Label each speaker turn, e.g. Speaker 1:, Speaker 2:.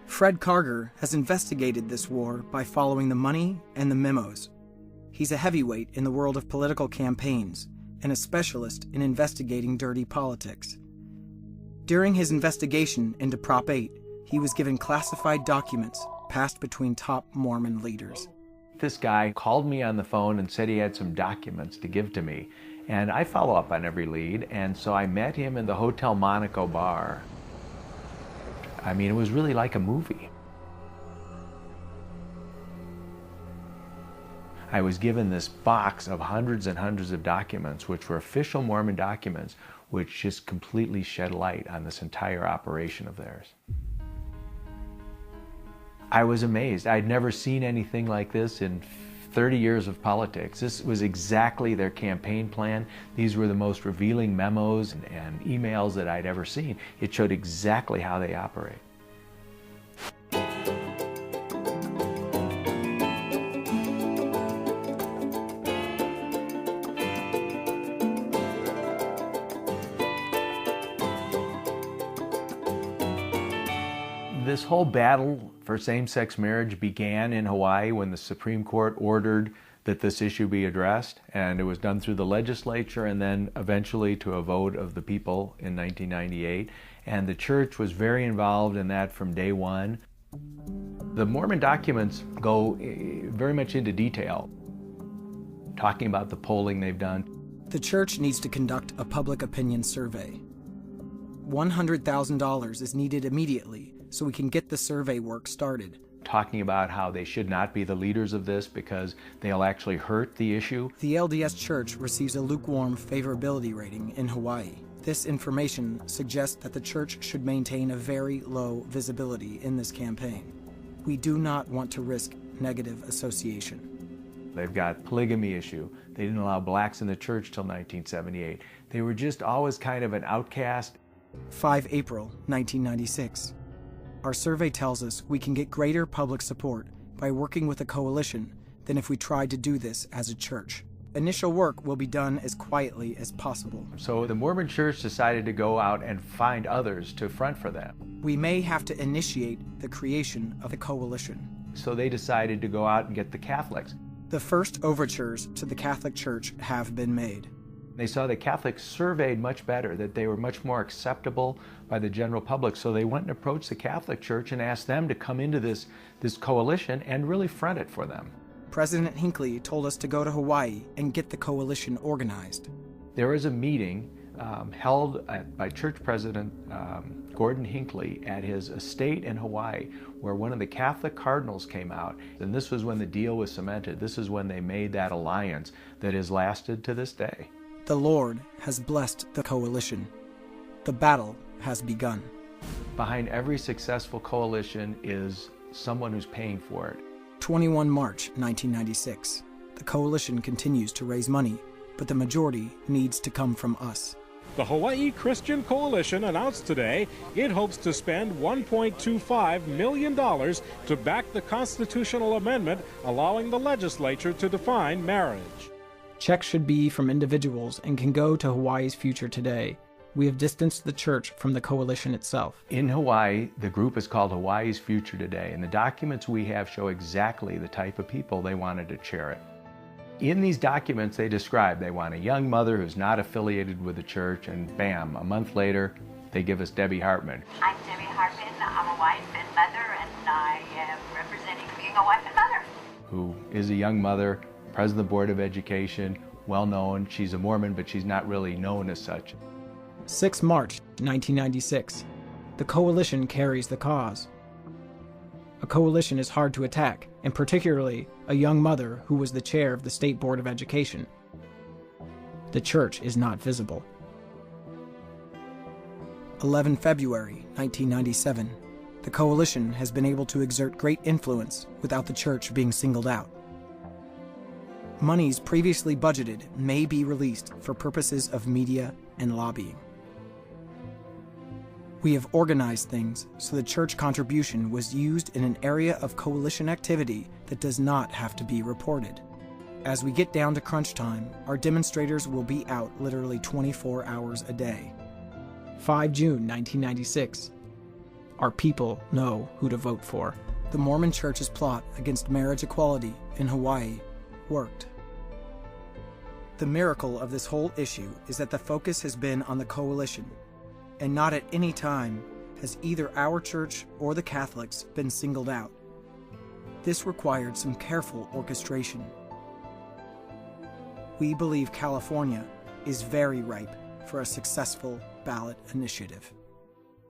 Speaker 1: Fred Karger has investigated this war by following the money and the memos. He's a heavyweight in the world of political campaigns and a specialist in investigating dirty politics. During his investigation into Prop 8, he was given classified documents passed between top Mormon leaders.
Speaker 2: This guy called me on the phone and said he had some documents to give to me. And I follow up on every lead, and so I met him in the Hotel Monaco bar. I mean, it was really like a movie. I was given this box of hundreds and hundreds of documents, which were official Mormon documents, which just completely shed light on this entire operation of theirs. I was amazed. I'd never seen anything like this in 30 years of politics. This was exactly their campaign plan. These were the most revealing memos and emails that I'd ever seen. It showed exactly how they operate. This whole battle for same-sex marriage began in Hawaii when the Supreme Court ordered that this issue be addressed, and it was done through the legislature and then eventually to a vote of the people in 1998. And the church was very involved in that from day one. The Mormon documents go very much into detail, talking about the polling they've done.
Speaker 1: The church needs to conduct a public opinion survey. $100,000 is needed immediately so we can get the survey work started.
Speaker 2: Talking about how they should not be the leaders of this because they'll actually hurt the issue.
Speaker 1: The LDS Church receives a lukewarm favorability rating in Hawaii. This information suggests that the church should maintain a very low visibility in this campaign. We do not want to risk negative association.
Speaker 2: They've got polygamy issue. They didn't allow blacks in the church till 1978. They were just always kind of an outcast.
Speaker 1: 5 April 1996. Our survey tells us we can get greater public support by working with a coalition than if we tried to do this as a church. Initial work will be done as quietly as possible.
Speaker 2: So the Mormon Church decided to go out and find others to front for them.
Speaker 1: We may have to initiate the creation of a coalition.
Speaker 2: So they decided to go out and get the Catholics.
Speaker 1: The first overtures to the Catholic Church have been made.
Speaker 2: They saw the Catholics surveyed much better, that they were much more acceptable by the general public. So they went and approached the Catholic Church and asked them to come into this coalition and really front it for them.
Speaker 1: President Hinckley told us to go to Hawaii and get the coalition organized.
Speaker 2: There was a meeting held by Church President Gordon Hinckley at his estate in Hawaii, where one of the Catholic cardinals came out. And this was when the deal was cemented. This is when they made that alliance that has lasted to this day.
Speaker 1: The Lord has blessed the coalition. The battle has begun.
Speaker 2: Behind every successful coalition is someone who's paying for it.
Speaker 1: 21 March 1996. The coalition continues to raise money, but the majority needs to come from us.
Speaker 3: The Hawaii Christian Coalition announced today it hopes to spend $1.25 million to back the constitutional amendment allowing the legislature to define marriage.
Speaker 1: Checks should be from individuals and can go to Hawaii's Future Today. We have distanced the church from the coalition itself.
Speaker 2: In Hawaii, the group is called Hawaii's Future Today, and the documents we have show exactly the type of people they wanted to chair it. In these documents, they describe they want a young mother who's not affiliated with the church, and bam, a month later, they give us Debbie Hartman.
Speaker 4: I'm Debbie Hartman. I'm a wife and mother, and I am representing being a wife and mother.
Speaker 2: Who is a young mother, president of the Board of Education, well known. She's a Mormon, but she's not really known as such.
Speaker 1: 6 March 1996. The coalition carries the cause. A coalition is hard to attack, and particularly a young mother who was the chair of the State Board of Education. The church is not visible. 11 February 1997. The coalition has been able to exert great influence without the church being singled out. Monies previously budgeted may be released for purposes of media and lobbying. We have organized things so the church contribution was used in an area of coalition activity that does not have to be reported. As we get down to crunch time, our demonstrators will be out literally 24 hours a day. 5 June 1996. Our people know who to vote for. The Mormon Church's plot against marriage equality in Hawaii worked. The miracle of this whole issue is that the focus has been on the coalition, and not at any time has either our church or the Catholics been singled out. This required some careful orchestration. We believe California is very ripe for a successful ballot initiative.